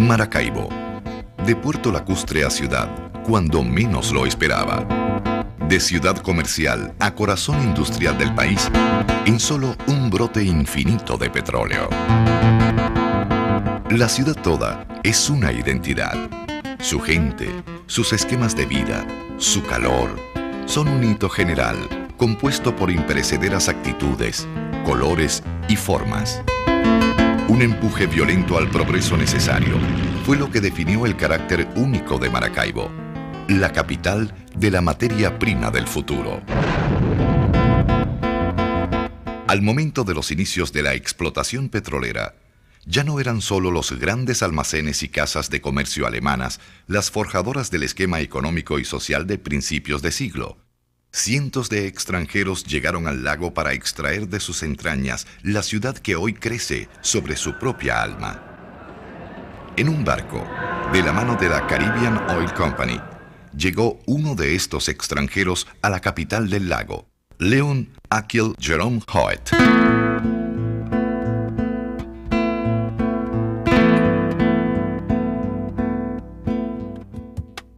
Maracaibo. De Puerto Lacustre a ciudad, cuando menos lo esperaba. De ciudad comercial a corazón industrial del país, en solo un brote infinito de petróleo. La ciudad toda es una identidad. Su gente, sus esquemas de vida, su calor, son un hito general compuesto por imperecederas actitudes, colores y formas. Un empuje violento al progreso necesario fue lo que definió el carácter único de Maracaibo, la capital de la materia prima del futuro. Al momento de los inicios de la explotación petrolera, ya no eran solo los grandes almacenes y casas de comercio alemanas las forjadoras del esquema económico y social de principios de siglo. Cientos de extranjeros llegaron al lago para extraer de sus entrañas la ciudad que hoy crece sobre su propia alma. En un barco, de la mano de la Caribbean Oil Company, llegó uno de estos extranjeros a la capital del lago, Leon Achille Jerome Hoet.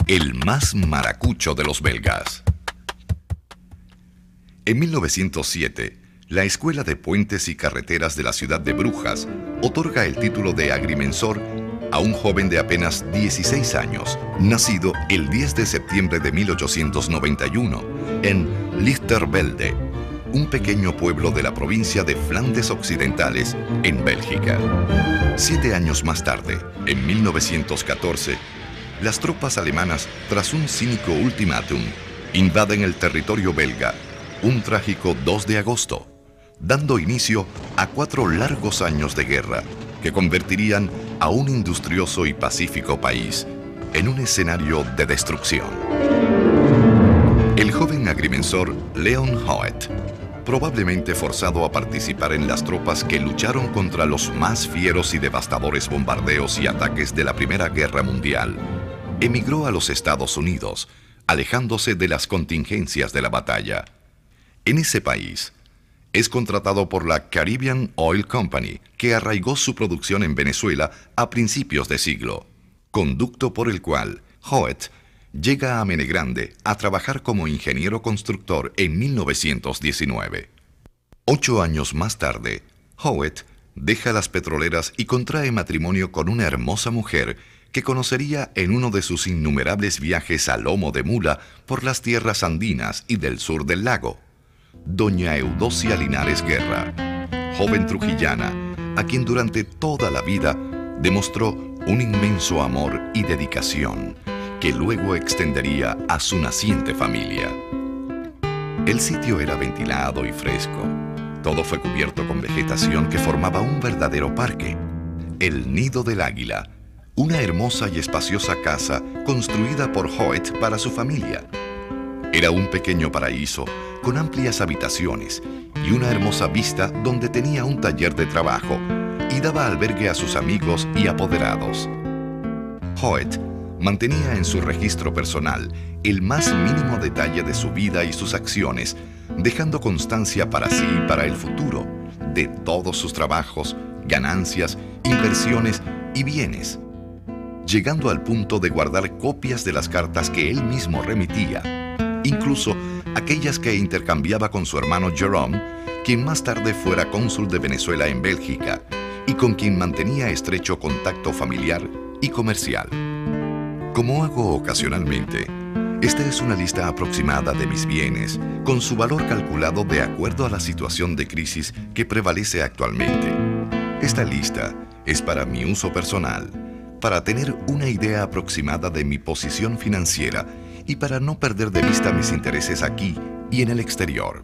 El más maracucho de los belgas. En 1907, la Escuela de Puentes y Carreteras de la ciudad de Brujas otorga el título de agrimensor a un joven de apenas 16 años, nacido el 10 de septiembre de 1891 en Lichtervelde, un pequeño pueblo de la provincia de Flandes Occidentales, en Bélgica. 7 años más tarde, en 1914, las tropas alemanas, tras un cínico ultimátum, invaden el territorio belga, un trágico 2 de agosto, dando inicio a 4 largos años de guerra que convertirían a un industrioso y pacífico país en un escenario de destrucción. El joven agrimensor Leon Hoet, probablemente forzado a participar en las tropas que lucharon contra los más fieros y devastadores bombardeos y ataques de la Primera Guerra Mundial, emigró a los Estados Unidos, alejándose de las contingencias de la batalla. En ese país, es contratado por la Caribbean Oil Company, que arraigó su producción en Venezuela a principios de siglo, conducto por el cual Hoet llega a Menegrande a trabajar como ingeniero constructor en 1919. 8 años más tarde, Hoet deja las petroleras y contrae matrimonio con una hermosa mujer que conocería en uno de sus innumerables viajes a lomo de mula por las tierras andinas y del sur del lago. Doña Eudocia Linares Guerra, joven trujillana, a quien durante toda la vida demostró un inmenso amor y dedicación, que luego extendería a su naciente familia. El sitio era ventilado y fresco. Todo fue cubierto con vegetación que formaba un verdadero parque. El Nido del Águila, una hermosa y espaciosa casa construida por Hoet para su familia. Era un pequeño paraíso con amplias habitaciones y una hermosa vista donde tenía un taller de trabajo y daba albergue a sus amigos y apoderados. Hoet mantenía en su registro personal el más mínimo detalle de su vida y sus acciones, dejando constancia para sí y para el futuro de todos sus trabajos, ganancias, inversiones y bienes, llegando al punto de guardar copias de las cartas que él mismo remitía, incluso aquellas que intercambiaba con su hermano Jerome, quien más tarde fuera cónsul de Venezuela en Bélgica y con quien mantenía estrecho contacto familiar y comercial. Como hago ocasionalmente, esta es una lista aproximada de mis bienes, con su valor calculado de acuerdo a la situación de crisis que prevalece actualmente. Esta lista es para mi uso personal, para tener una idea aproximada de mi posición financiera y para no perder de vista mis intereses aquí y en el exterior.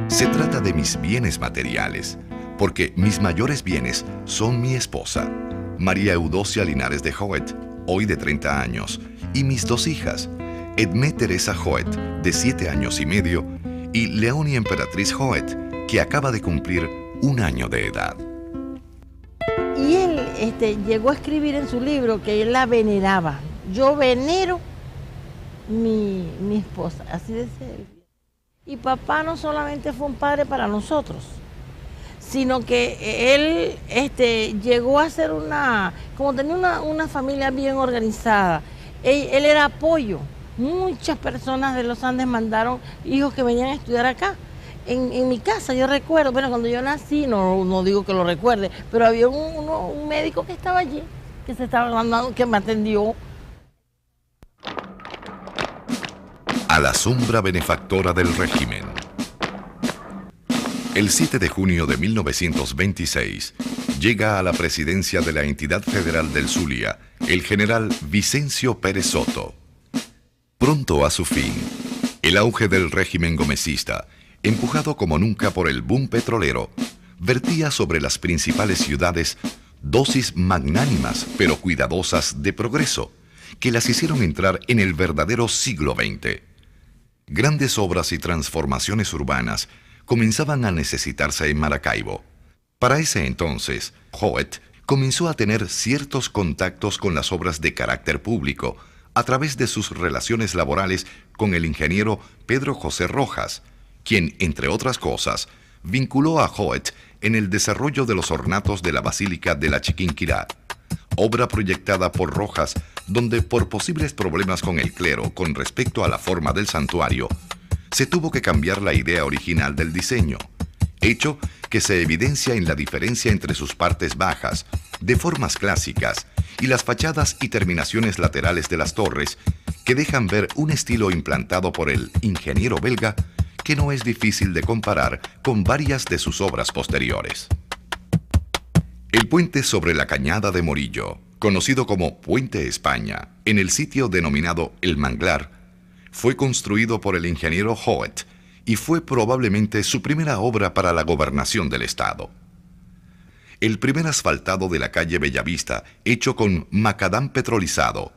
Se trata de mis bienes materiales, porque mis mayores bienes son mi esposa, María Eudocia Linares de Hoet, hoy de 30 años, y mis 2 hijas, Edmé Teresa Hoet, de 7 años y medio, y Leonie Emperatriz Hoet, que acaba de cumplir 1 año de edad. Y él llegó a escribir en su libro que él la veneraba. Yo venero mi esposa, así decía él. Y papá no solamente fue un padre para nosotros, sino que él llegó a ser como tenía una familia bien organizada, él era apoyo. Muchas personas de los Andes mandaron hijos que venían a estudiar acá. En mi casa, yo recuerdo, bueno, cuando yo nací, no digo que lo recuerde, pero había un médico que estaba allí, que se estaba mandando, que me atendió. A la sombra benefactora del régimen. El 7 de junio de 1926 llega a la presidencia de la entidad federal del Zulia el general Vicencio Pérez Soto. Pronto a su fin, el auge del régimen gomecista, empujado como nunca por el boom petrolero, vertía sobre las principales ciudades dosis magnánimas pero cuidadosas de progreso, que las hicieron entrar en el verdadero siglo XX. Grandes obras y transformaciones urbanas comenzaban a necesitarse en Maracaibo. Para ese entonces, Joet comenzó a tener ciertos contactos con las obras de carácter público a través de sus relaciones laborales con el ingeniero Pedro José Rojas, quien, entre otras cosas, vinculó a Joet en el desarrollo de los ornatos de la Basílica de la Chiquinquirá, obra proyectada por Rojas, donde por posibles problemas con el clero con respecto a la forma del santuario, se tuvo que cambiar la idea original del diseño, hecho que se evidencia en la diferencia entre sus partes bajas, de formas clásicas, y las fachadas y terminaciones laterales de las torres, que dejan ver un estilo implantado por el ingeniero belga que no es difícil de comparar con varias de sus obras posteriores. El puente sobre la Cañada de Morillo, conocido como Puente España, en el sitio denominado El Manglar, fue construido por el ingeniero Joet y fue probablemente su primera obra para la gobernación del estado. El primer asfaltado de la calle Bellavista, hecho con macadam petrolizado,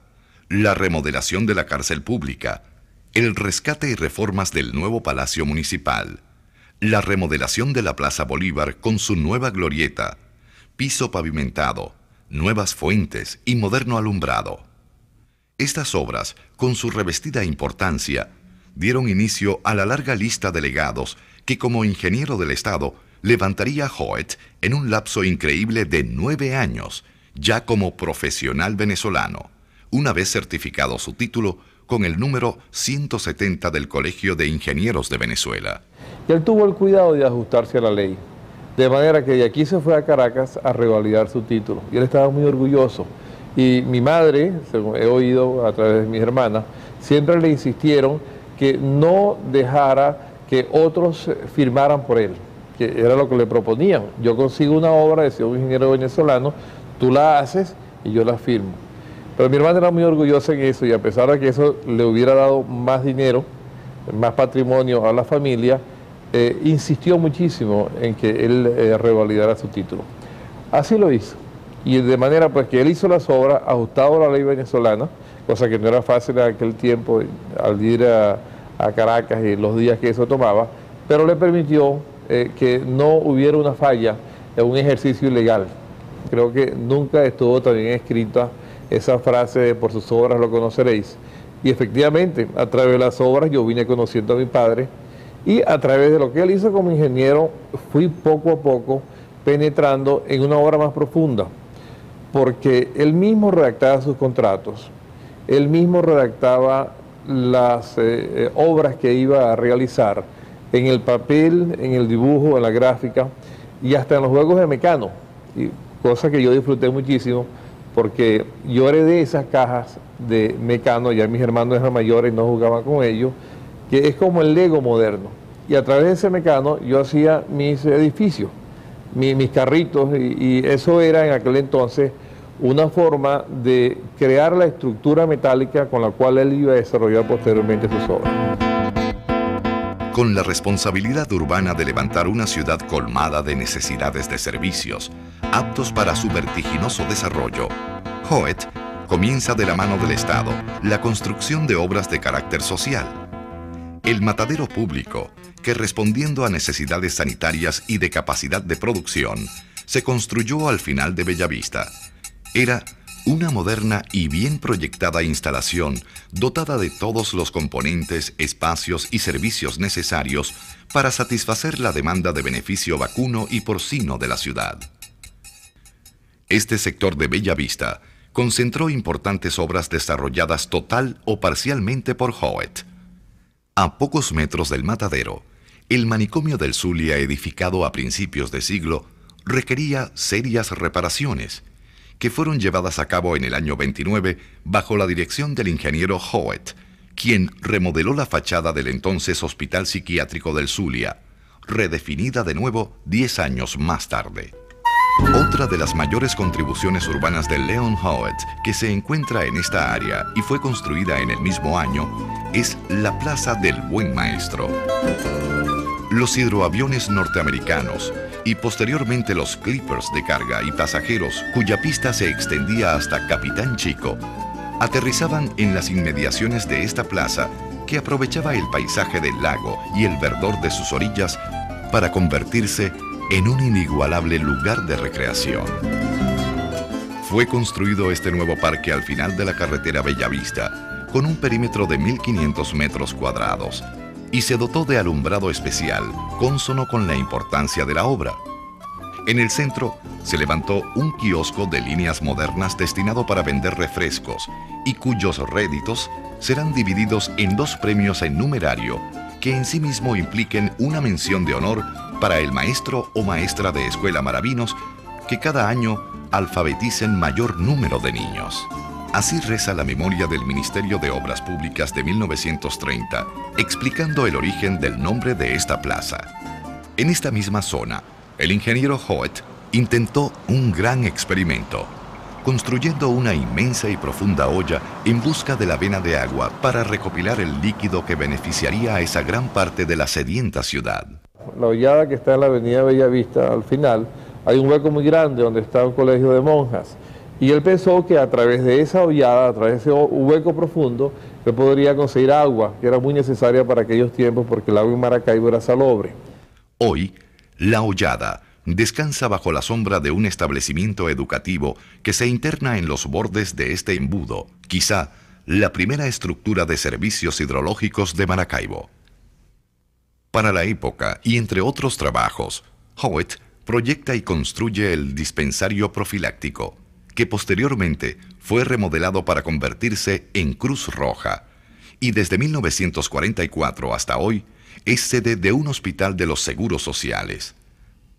la remodelación de la cárcel pública, el rescate y reformas del nuevo Palacio Municipal, la remodelación de la Plaza Bolívar con su nueva glorieta, piso pavimentado, nuevas fuentes y moderno alumbrado. Estas obras, con su revestida importancia, dieron inicio a la larga lista de legados que como ingeniero del Estado levantaría Joet en un lapso increíble de 9 años, ya como profesional venezolano, una vez certificado su título con el número 170 del Colegio de Ingenieros de Venezuela. Y él tuvo el cuidado de ajustarse a la ley, de manera que de aquí se fue a Caracas a revalidar su título. Y él estaba muy orgulloso. Y mi madre, según he oído a través de mis hermanas, siempre le insistieron que no dejara que otros firmaran por él, que era lo que le proponían. Yo consigo una obra, decía un ingeniero venezolano, tú la haces y yo la firmo. Pero mi hermana era muy orgullosa en eso, y a pesar de que eso le hubiera dado más dinero, más patrimonio a la familia, insistió muchísimo en que él revalidara su título. Así lo hizo, y de manera pues que él hizo las obras ajustado a la ley venezolana, cosa que no era fácil en aquel tiempo al ir a Caracas y los días que eso tomaba, pero le permitió que no hubiera una falla en un ejercicio ilegal. Creo que nunca estuvo tan bien escrita esa frase de por sus obras lo conoceréis. Y efectivamente, a través de las obras yo vine conociendo a mi padre, y a través de lo que él hizo como ingeniero fui poco a poco penetrando en una obra más profunda, porque él mismo redactaba sus contratos, él mismo redactaba las obras que iba a realizar en el papel, en el dibujo, en la gráfica y hasta en los juegos de Mecano, y cosa que yo disfruté muchísimo, porque yo heredé esas cajas de Mecano, ya mis hermanos eran mayores y no jugaban con ellos, que es como el Lego moderno. Y a través de ese Mecano yo hacía mis edificios, mis carritos, y eso era en aquel entonces una forma de crear la estructura metálica con la cual él iba a desarrollar posteriormente sus obras. Con la responsabilidad urbana de levantar una ciudad colmada de necesidades de servicios, aptos para su vertiginoso desarrollo, Joet comienza de la mano del Estado la construcción de obras de carácter social. El matadero público, que respondiendo a necesidades sanitarias y de capacidad de producción, se construyó al final de Bellavista, era Una moderna y bien proyectada instalación dotada de todos los componentes, espacios y servicios necesarios para satisfacer la demanda de beneficio vacuno y porcino de la ciudad. Este sector de Bella Vista concentró importantes obras desarrolladas total o parcialmente por Howitt. A pocos metros del matadero, el manicomio del Zulia, edificado a principios de siglo, requería serias reparaciones, que fueron llevadas a cabo en el año 29 bajo la dirección del ingeniero Howitt, quien remodeló la fachada del entonces Hospital Psiquiátrico del Zulia, redefinida de nuevo 10 años más tarde. Otra de las mayores contribuciones urbanas de Leon Howitt, que se encuentra en esta área y fue construida en el mismo año, es la Plaza del Buen Maestro. Los hidroaviones norteamericanos y posteriormente los Clippers de carga y pasajeros, cuya pista se extendía hasta Capitán Chico, aterrizaban en las inmediaciones de esta plaza, que aprovechaba el paisaje del lago y el verdor de sus orillas para convertirse en un inigualable lugar de recreación. Fue construido este nuevo parque al final de la carretera Bellavista, con un perímetro de 1.500 metros cuadrados, y se dotó de alumbrado especial, cónsono con la importancia de la obra. En el centro se levantó un kiosco de líneas modernas destinado para vender refrescos y cuyos réditos serán divididos en 2 premios en numerario que en sí mismo impliquen una mención de honor para el maestro o maestra de escuela maravinos que cada año alfabeticen mayor número de niños. Así reza la memoria del Ministerio de Obras Públicas de 1930, explicando el origen del nombre de esta plaza. En esta misma zona, el ingeniero Howitt intentó un gran experimento, construyendo una inmensa y profunda olla en busca de la vena de agua para recopilar el líquido que beneficiaría a esa gran parte de la sedienta ciudad. La hollada que está en la avenida Bellavista, al final, hay un hueco muy grande donde está un colegio de monjas. Y él pensó que a través de esa hollada, a través de ese hueco profundo, él podría conseguir agua, que era muy necesaria para aquellos tiempos porque el agua en Maracaibo era salobre. Hoy, la hollada descansa bajo la sombra de un establecimiento educativo que se interna en los bordes de este embudo, quizá la primera estructura de servicios hidrológicos de Maracaibo. Para la época, y entre otros trabajos, Howitt proyecta y construye el dispensario profiláctico, que posteriormente fue remodelado para convertirse en Cruz Roja, y desde 1944 hasta hoy es sede de un hospital de los seguros sociales.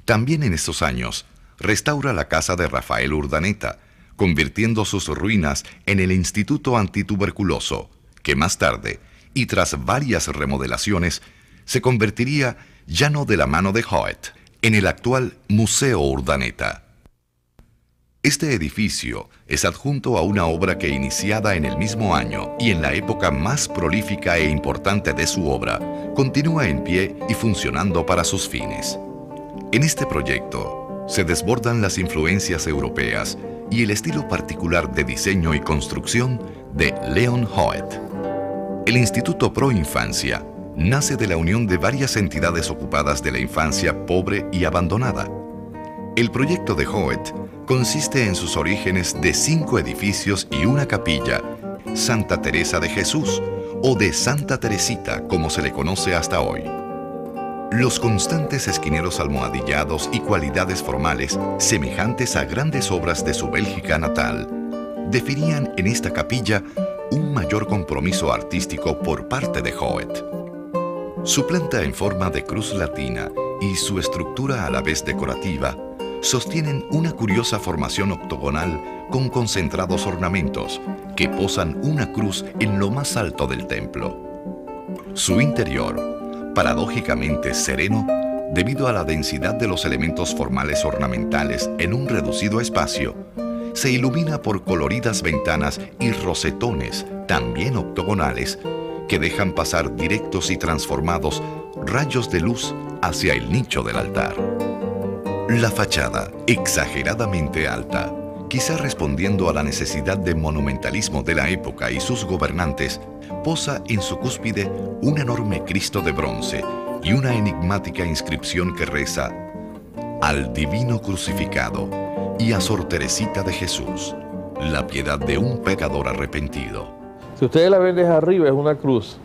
También en estos años restaura la casa de Rafael Urdaneta, convirtiendo sus ruinas en el Instituto Antituberculoso, que más tarde, y tras varias remodelaciones, se convertiría, ya no de la mano de Howitt, en el actual Museo Urdaneta. Este edificio es adjunto a una obra que, iniciada en el mismo año y en la época más prolífica e importante de su obra, continúa en pie y funcionando para sus fines. En este proyecto se desbordan las influencias europeas y el estilo particular de diseño y construcción de Leon Howitt. El Instituto Pro Infancia nace de la unión de varias entidades ocupadas de la infancia pobre y abandonada. El proyecto de Howitt consiste en sus orígenes de 5 edificios y una capilla, Santa Teresa de Jesús, o de Santa Teresita, como se le conoce hasta hoy. Los constantes esquineros almohadillados y cualidades formales, semejantes a grandes obras de su Bélgica natal, definían en esta capilla un mayor compromiso artístico por parte de Howitt. Su planta en forma de cruz latina y su estructura a la vez decorativa sostienen una curiosa formación octogonal con concentrados ornamentos que posan una cruz en lo más alto del templo. Su interior, paradójicamente sereno, debido a la densidad de los elementos formales ornamentales en un reducido espacio, se ilumina por coloridas ventanas y rosetones, también octogonales, que dejan pasar directos y transformados rayos de luz hacia el nicho del altar. La fachada, exageradamente alta, quizá respondiendo a la necesidad de monumentalismo de la época y sus gobernantes, posa en su cúspide un enorme Cristo de bronce y una enigmática inscripción que reza: «Al divino crucificado y a Sor Teresita de Jesús, la piedad de un pecador arrepentido. Si ustedes la ven desde arriba, es una cruz,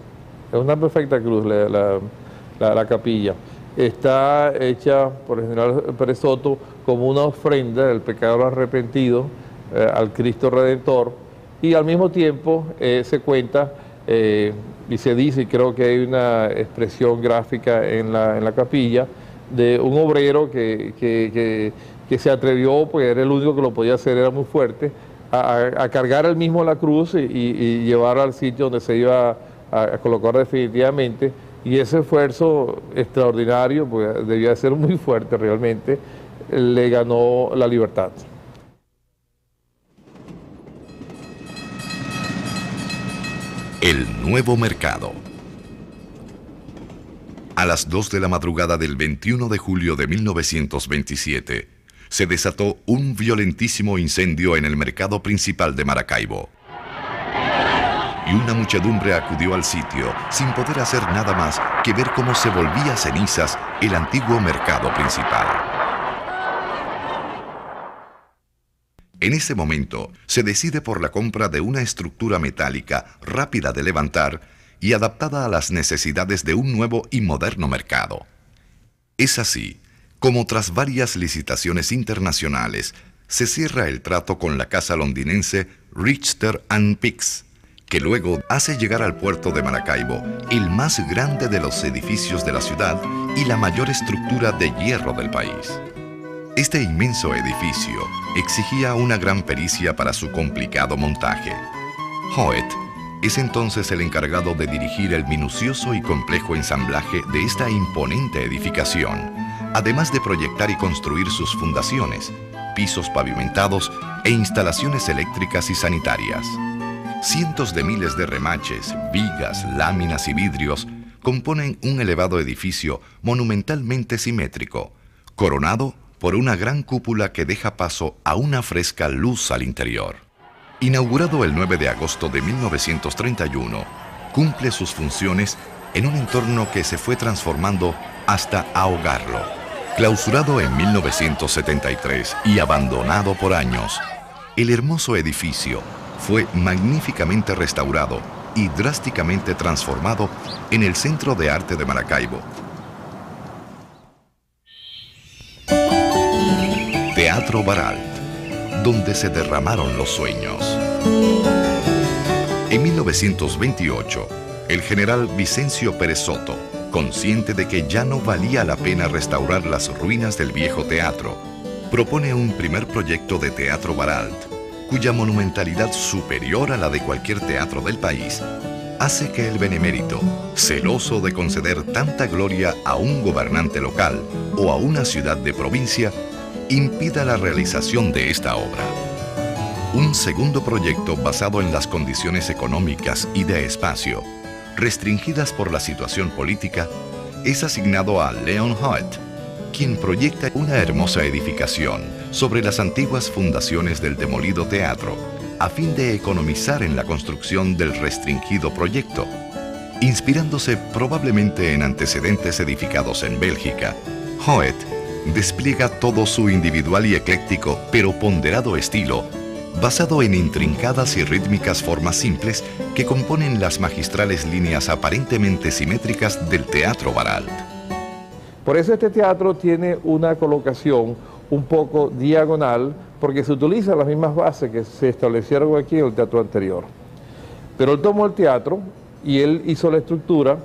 es una perfecta cruz la capilla. Está hecha por el general Pérez Soto como una ofrenda del pecador arrepentido al Cristo Redentor, y al mismo tiempo se cuenta y se dice, y creo que hay una expresión gráfica en la capilla, de un obrero que se atrevió, porque era el único que lo podía hacer, era muy fuerte, a cargar él mismo la cruz y llevarla al sitio donde se iba a colocar definitivamente. Y ese esfuerzo extraordinario, pues debía ser muy fuerte realmente, le ganó la libertad. El nuevo mercado. A las 2 de la madrugada del 21 de julio de 1927, se desató un violentísimo incendio en el mercado principal de Maracaibo. Y una muchedumbre acudió al sitio sin poder hacer nada más que ver cómo se volvía cenizas el antiguo mercado principal. En ese momento, se decide por la compra de una estructura metálica rápida de levantar y adaptada a las necesidades de un nuevo y moderno mercado. Es así como, tras varias licitaciones internacionales, se cierra el trato con la casa londinense Richter & Pix, que luego hace llegar al puerto de Maracaibo el más grande de los edificios de la ciudad y la mayor estructura de hierro del país. Este inmenso edificio exigía una gran pericia para su complicado montaje. Hoet es entonces el encargado de dirigir el minucioso y complejo ensamblaje de esta imponente edificación, además de proyectar y construir sus fundaciones, pisos pavimentados e instalaciones eléctricas y sanitarias. Cientos de miles de remaches, vigas, láminas y vidrios componen un elevado edificio monumentalmente simétrico, coronado por una gran cúpula que deja paso a una fresca luz al interior. Inaugurado el 9 de agosto de 1931, cumple sus funciones en un entorno que se fue transformando hasta ahogarlo. Clausurado en 1973 y abandonado por años, el hermoso edificio fue magníficamente restaurado y drásticamente transformado en el Centro de Arte de Maracaibo. Teatro Baralt, donde se derramaron los sueños. En 1928, el general Vicencio Pérez Soto, consciente de que ya no valía la pena restaurar las ruinas del viejo teatro, propone un primer proyecto de Teatro Baralt, cuya monumentalidad, superior a la de cualquier teatro del país, hace que el benemérito, celoso de conceder tanta gloria a un gobernante local o a una ciudad de provincia, impida la realización de esta obra. Un segundo proyecto basado en las condiciones económicas y de espacio, restringidas por la situación política, es asignado a Leon Hoet, quien proyecta una hermosa edificación sobre las antiguas fundaciones del demolido teatro, a fin de economizar en la construcción del restringido proyecto. Inspirándose probablemente en antecedentes edificados en Bélgica, Hoet despliega todo su individual y ecléctico pero ponderado estilo, basado en intrincadas y rítmicas formas simples que componen las magistrales líneas aparentemente simétricas del Teatro Baralt. Por eso este teatro tiene una colocación un poco diagonal, porque se utilizan las mismas bases que se establecieron aquí en el teatro anterior. Pero él tomó el teatro y él hizo la estructura,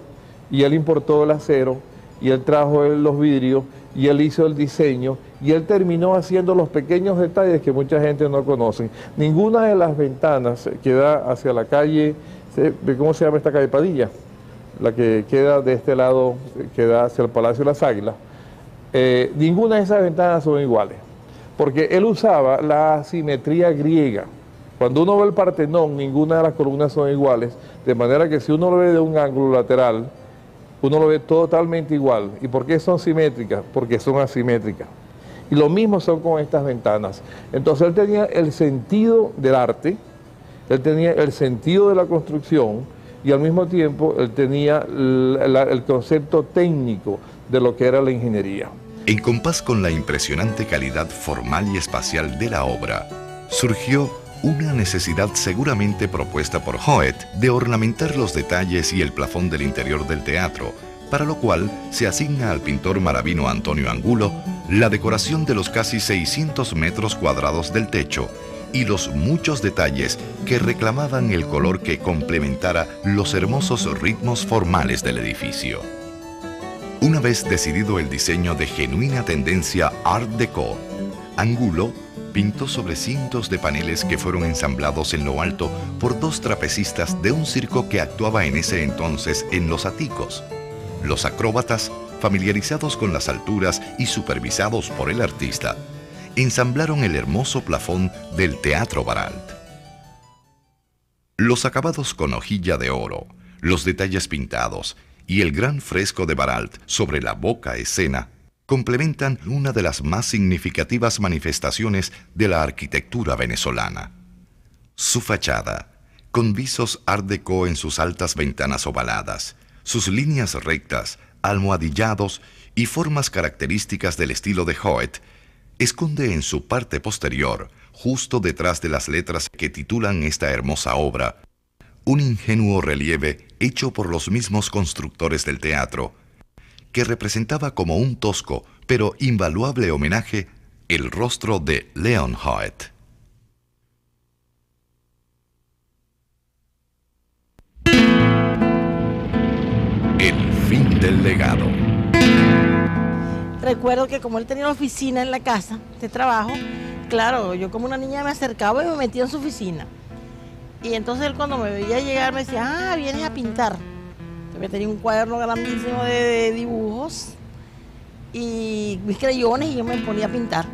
y él importó el acero, y él trajo los vidrios, y él hizo el diseño, y él terminó haciendo los pequeños detalles que mucha gente no conoce. Ninguna de las ventanas que da hacia la calle, ¿cómo se llama esta calle? Padilla, la que queda de este lado, que da hacia el Palacio de las Águilas, ninguna de esas ventanas son iguales, porque él usaba la simetría griega. Cuando uno ve el Partenón, ninguna de las columnas son iguales, de manera que si uno lo ve de un ángulo lateral, uno lo ve totalmente igual. ¿Y por qué son simétricas? Porque son asimétricas. Y lo mismo son con estas ventanas. Entonces él tenía el sentido del arte, él tenía el sentido de la construcción, y al mismo tiempo él tenía el concepto técnico de lo que era la ingeniería. En compás con la impresionante calidad formal y espacial de la obra, surgió una necesidad seguramente propuesta por Hoet de ornamentar los detalles y el plafón del interior del teatro, para lo cual se asigna al pintor maravino Antonio Angulo la decoración de los casi 600 metros cuadrados del techo y los muchos detalles que reclamaban el color que complementara los hermosos ritmos formales del edificio. Una vez decidido el diseño de genuina tendencia Art Deco, Angulo pintó sobre cientos de paneles que fueron ensamblados en lo alto por 2 trapecistas de un circo que actuaba en ese entonces en Los Aticos. Los acróbatas, familiarizados con las alturas y supervisados por el artista, ensamblaron el hermoso plafón del Teatro Baralt. Los acabados con hojilla de oro, los detalles pintados y el gran fresco de Baralt sobre la boca escena complementan una de las más significativas manifestaciones de la arquitectura venezolana. Su fachada, con visos Art Deco en sus altas ventanas ovaladas, sus líneas rectas, almohadillados y formas características del estilo de Hoet, esconde en su parte posterior, justo detrás de las letras que titulan esta hermosa obra, un ingenuo relieve hecho por los mismos constructores del teatro, que representaba como un tosco pero invaluable homenaje el rostro de Leon Hoet. El fin del legado. Recuerdo que como él tenía una oficina en la casa de trabajo, claro, yo como una niña me acercaba y me metía en su oficina. Y entonces él cuando me veía llegar me decía, ah, vienes a pintar. Yo tenía un cuaderno grandísimo de dibujos y mis crayones y yo me ponía a pintar.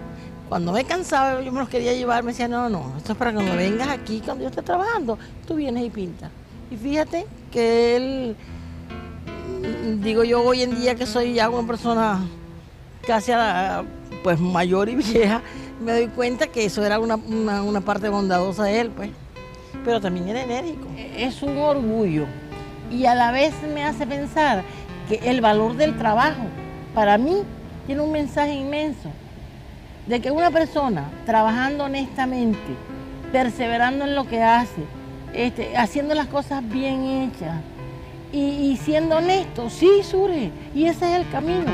Cuando me cansaba, yo me los quería llevar, me decía, no, no, esto es para cuando vengas aquí, cuando yo esté trabajando, tú vienes y pintas. Y fíjate que él, digo yo hoy en día que soy ya una persona casi pues mayor y vieja, me doy cuenta que eso era una parte bondadosa de él, pues. Pero también era enérgico. Es un orgullo y a la vez me hace pensar que el valor del trabajo, para mí, tiene un mensaje inmenso, de que una persona trabajando honestamente, perseverando en lo que hace, haciendo las cosas bien hechas y siendo honesto, sí surge, y ese es el camino.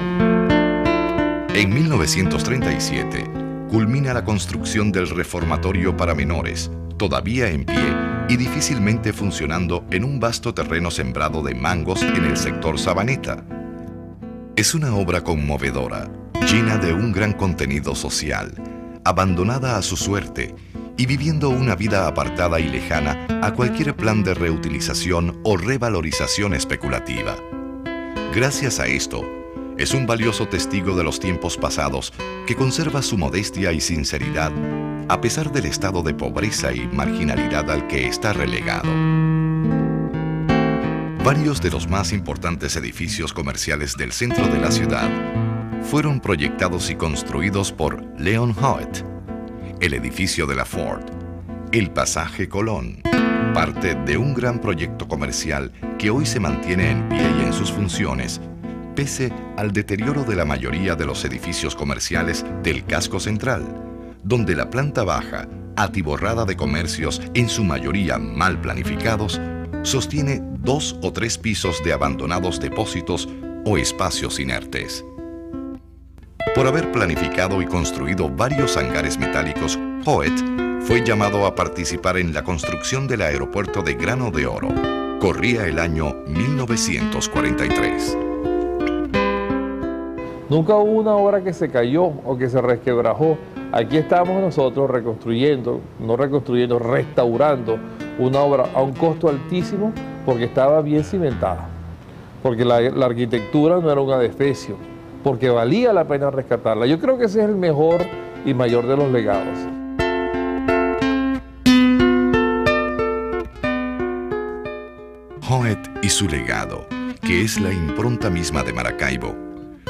En 1937, culmina la construcción del reformatorio para menores, todavía en pie y difícilmente funcionando en un vasto terreno sembrado de mangos en el sector Sabaneta. Es una obra conmovedora, llena de un gran contenido social, abandonada a su suerte y viviendo una vida apartada y lejana a cualquier plan de reutilización o revalorización especulativa. Gracias a esto, es un valioso testigo de los tiempos pasados que conserva su modestia y sinceridad a pesar del estado de pobreza y marginalidad al que está relegado. Varios de los más importantes edificios comerciales del centro de la ciudad fueron proyectados y construidos por Leon Hoet. El edificio de la Ford, el Pasaje Colón, parte de un gran proyecto comercial que hoy se mantiene en pie y en sus funciones, pese al deterioro de la mayoría de los edificios comerciales del casco central, donde la planta baja, atiborrada de comercios en su mayoría mal planificados, sostiene 2 o 3 pisos de abandonados depósitos o espacios inertes. Por haber planificado y construido varios hangares metálicos, Hoet fue llamado a participar en la construcción del aeropuerto de Grano de Oro. Corría el año 1943. Nunca hubo una obra que se cayó o que se resquebrajó. Aquí estamos nosotros reconstruyendo, restaurando una obra a un costo altísimo porque estaba bien cimentada, porque la arquitectura no era un adefesio, porque valía la pena rescatarla. Yo creo que ese es el mejor y mayor de los legados. Hoet y su legado, que es la impronta misma de Maracaibo,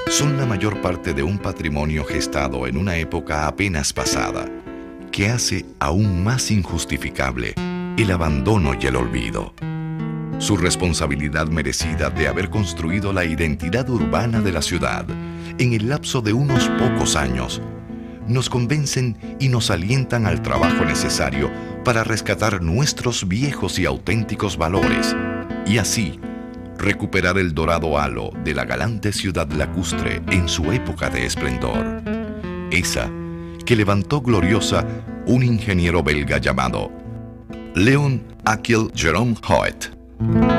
son la mayor parte de un patrimonio gestado en una época apenas pasada, que hace aún más injustificable el abandono y el olvido. Su responsabilidad merecida de haber construido la identidad urbana de la ciudad en el lapso de unos pocos años nos convencen y nos alientan al trabajo necesario para rescatar nuestros viejos y auténticos valores y así recuperar el dorado halo de la galante ciudad lacustre en su época de esplendor. Esa que levantó gloriosa un ingeniero belga llamado Léon Achiel Jerome Hoet.